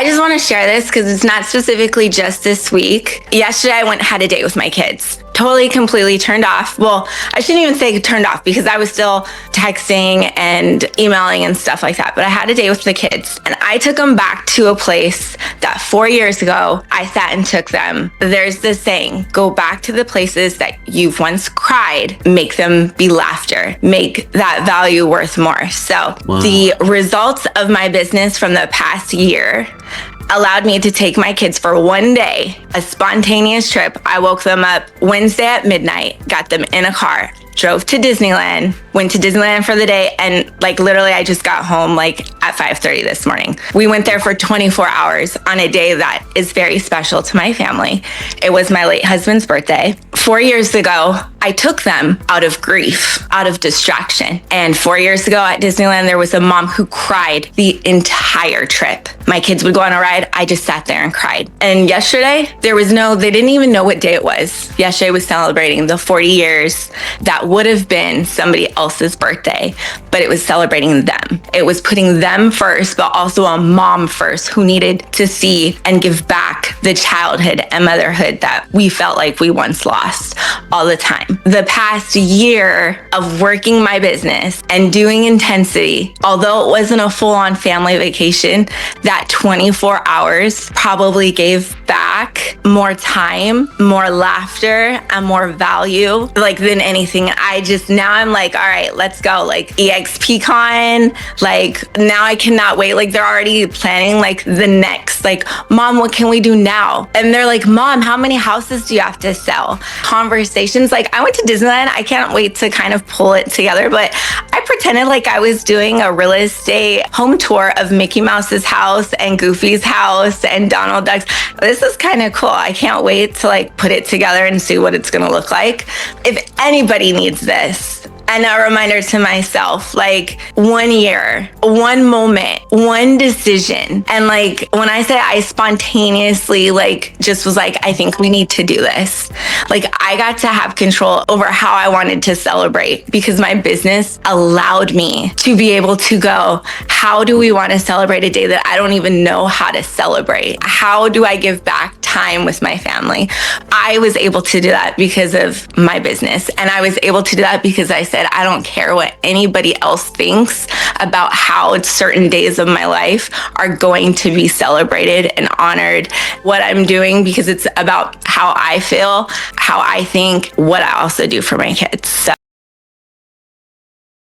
just want to share this because it's not specifically just this week. Yesterday, I went and had a date with my kids. Totally, completely turned off. Well, I shouldn't even say turned off because I was still texting and emailing and stuff like that. But I had a date with the kids and I took them back to a place that 4 years ago I sat and took them. There's this saying, go back to the places that you've once cried, make them be laughter, make that value worth more. So the results of my business from the past year allowed me to take my kids for one day, a spontaneous trip. I woke them up Wednesday at midnight, got them in a car, drove to Disneyland, went to Disneyland for the day, and literally I just got home at 5:30 this morning. We went there for 24 hours on a day that is very special to my family. It was my late husband's birthday. 4 years ago, I took them out of grief, out of distraction. And 4 years ago at Disneyland, there was a mom who cried the entire trip. My kids would go on a ride. I just sat there and cried. And yesterday, they didn't even know what day it was. Yesterday was celebrating the 40 years that would have been somebody else's birthday, but it was celebrating them. It was putting them first, but also a mom first who needed to see and give back the childhood and motherhood that we felt like we once lost all the time. The past year of working my business and doing intensity, although it wasn't a full-on family vacation, that 24 hours probably gave back more time, more laughter, and more value than anything. Now I'm all right, let's go. EXPCon, now I cannot wait. They're already planning the next, Mom, what can we do now? And they're like, Mom, how many houses do you have to sell? Conversations, I went to Disneyland. I can't wait to kind of pull it together, but I pretended like I was doing a real estate home tour of Mickey Mouse's house and Goofy's house and Donald Duck's. This is kind of cool. I can't wait to put it together and see what it's going to look like. If anybody needs this, and a reminder to myself, 1 year, one moment, one decision. And when I say I spontaneously just was I think we need to do this. I got to have control over how I wanted to celebrate because my business allowed me to be able to go, how do we want to celebrate a day that I don't even know how to celebrate? How do I give back time with my family? I was able to do that because of my business. And I was able to do that because I said, I don't care what anybody else thinks about how certain days of my life are going to be celebrated and honored. What I'm doing, because it's about how I feel, how I think, what I also do for my kids. So